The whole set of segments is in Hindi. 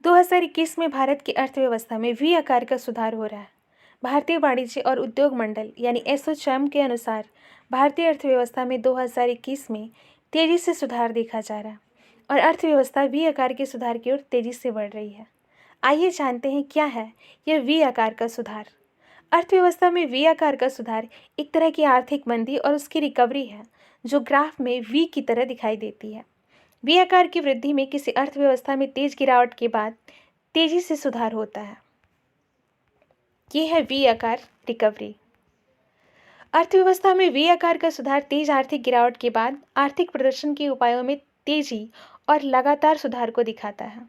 2021 में भारत की अर्थव्यवस्था में वी आकार का सुधार हो रहा है। भारतीय वाणिज्य और उद्योग मंडल यानी एसोचैम के अनुसार भारतीय अर्थव्यवस्था में 2021 में तेजी से सुधार देखा जा रहा है और अर्थव्यवस्था वी आकार के सुधार की ओर तेजी से बढ़ रही है। आइए जानते हैं क्या है यह वी आकार का सुधार। अर्थव्यवस्था में वी आकार का सुधार एक तरह की आर्थिक मंदी और उसकी रिकवरी है जो ग्राफ में वी की तरह दिखाई देती है। वी आकार की वृद्धि में किसी अर्थव्यवस्था में तेज गिरावट के बाद तेजी से सुधार होता है। ये है वी आकार रिकवरी। अर्थव्यवस्था में वी आकार का सुधार तेज आर्थिक गिरावट के बाद आर्थिक प्रदर्शन के उपायों में तेजी और लगातार सुधार को दिखाता है।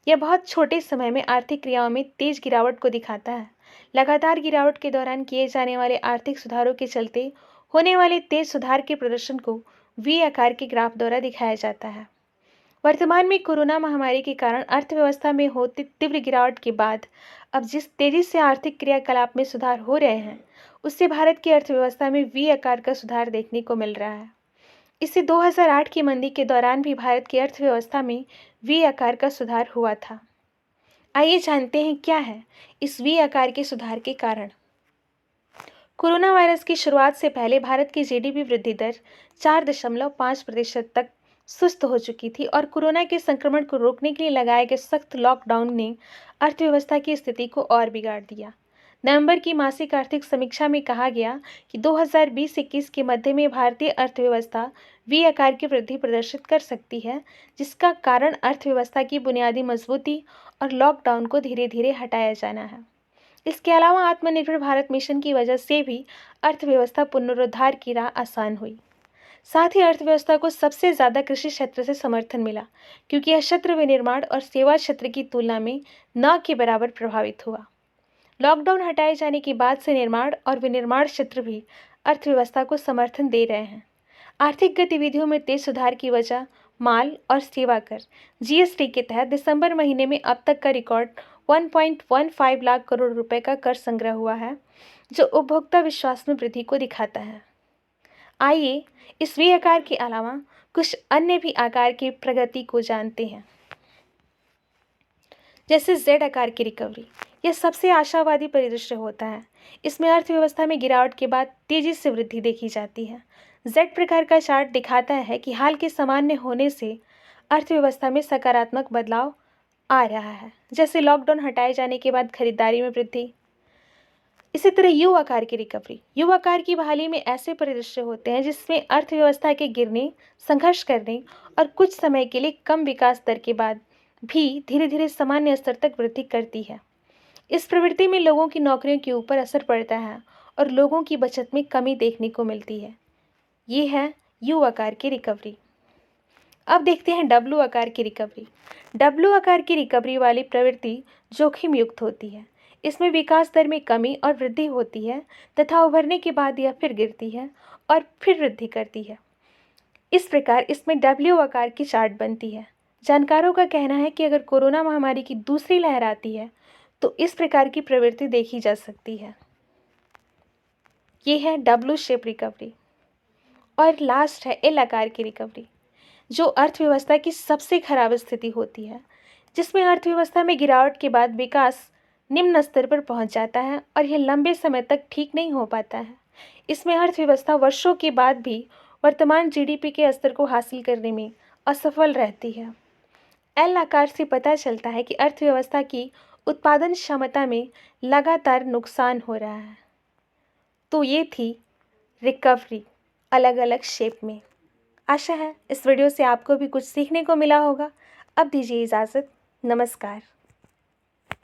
यह बहुत छोटे समय में आर्थिक क्रियाओं में तेज गिरावट को दिखाता है। लगातार गिरावट के दौरान किए जाने वाले आर्थिक सुधारों के चलते होने वाले तेज सुधार के प्रदर्शन को वी आकार के ग्राफ द्वारा दिखाया जाता है। वर्तमान में कोरोना महामारी के कारण अर्थव्यवस्था में होती तीव्र गिरावट के बाद अब जिस तेजी से आर्थिक क्रियाकलाप में सुधार हो रहे हैं उससे भारत की अर्थव्यवस्था में वी आकार का सुधार देखने को मिल रहा है। इससे 2008 की मंदी के दौरान भी भारत की अर्थव्यवस्था में वी आकार का सुधार हुआ था। आइए जानते हैं क्या है इस वी आकार के सुधार के कारण। कोरोना वायरस की शुरुआत से पहले भारत की जीडीपी वृद्धि दर 4.5% तक सुस्त हो चुकी थी और कोरोना के संक्रमण को रोकने के लिए लगाए गए सख्त लॉकडाउन ने अर्थव्यवस्था की स्थिति को और बिगाड़ दिया। नवंबर की मासिक आर्थिक समीक्षा में कहा गया कि 2020-21 के मध्य में भारतीय अर्थव्यवस्था वी आकार की वृद्धि प्रदर्शित कर सकती है, जिसका कारण अर्थव्यवस्था की बुनियादी मजबूती और लॉकडाउन को धीरे धीरे हटाया जाना है। इसके अलावा आत्मनिर्भर भारत मिशन की वजह से भी अर्थव्यवस्था पुनरुद्धार की राह आसान हुई। साथ ही अर्थव्यवस्था को सबसे ज़्यादा कृषि क्षेत्र से समर्थन मिला क्योंकि यह क्षेत्र विनिर्माण और सेवा क्षेत्र की तुलना में न के बराबर प्रभावित हुआ। लॉकडाउन हटाए जाने के बाद से निर्माण और विनिर्माण क्षेत्र भी अर्थव्यवस्था को समर्थन दे रहे हैं। आर्थिक गतिविधियों में तेज सुधार की वजह माल और सेवा कर जीएसटी के तहत दिसंबर महीने में अब तक का रिकॉर्ड 1.15 लाख करोड़ रुपए का कर संग्रह हुआ है, जो उपभोक्ता विश्वास में वृद्धि को दिखाता है। आइए इस वी आकार के अलावा कुछ अन्य भी आकार की प्रगति को जानते हैं, जैसे जेड आकार की रिकवरी। यह सबसे आशावादी परिदृश्य होता है। इसमें अर्थव्यवस्था में गिरावट के बाद तेजी से वृद्धि देखी जाती है। जेड प्रकार का चार्ट दिखाता है कि हाल के सामान्य होने से अर्थव्यवस्था में सकारात्मक बदलाव आ रहा है, जैसे लॉकडाउन हटाए जाने के बाद खरीदारी में वृद्धि। इसी तरह यू आकार की रिकवरी। यू आकार की बहाली में ऐसे परिदृश्य होते हैं जिसमें अर्थव्यवस्था के गिरने, संघर्ष करने और कुछ समय के लिए कम विकास दर के बाद भी धीरे धीरे सामान्य स्तर तक वृद्धि करती है। इस प्रवृत्ति में लोगों की नौकरियों के ऊपर असर पड़ता है और लोगों की बचत में कमी देखने को मिलती है। ये है यू आकार की रिकवरी। अब देखते हैं डब्ल्यू आकार की रिकवरी। डब्ल्यू आकार की रिकवरी वाली प्रवृत्ति जोखिम युक्त होती है। इसमें विकास दर में कमी और वृद्धि होती है तथा उभरने के बाद यह फिर गिरती है और फिर वृद्धि करती है। इस प्रकार इसमें डब्ल्यू आकार की चार्ट बनती है। जानकारों का कहना है कि अगर कोरोना महामारी की दूसरी लहर आती है तो इस प्रकार की प्रवृत्ति देखी जा सकती है। ये है डब्ल्यू शेप रिकवरी। और लास्ट है एल आकार की रिकवरी, जो अर्थव्यवस्था की सबसे खराब स्थिति होती है, जिसमें अर्थव्यवस्था में गिरावट के बाद विकास निम्न स्तर पर पहुंच जाता है और यह लंबे समय तक ठीक नहीं हो पाता है। इसमें अर्थव्यवस्था वर्षों के बाद भी वर्तमान जीडीपी के स्तर को हासिल करने में असफल रहती है। एल आकार से पता चलता है कि अर्थव्यवस्था की उत्पादन क्षमता में लगातार नुकसान हो रहा है। तो ये थी रिकवरी अलग अलग शेप में। आशा है इस वीडियो से आपको भी कुछ सीखने को मिला होगा। अब दीजिए इजाज़त। नमस्कार।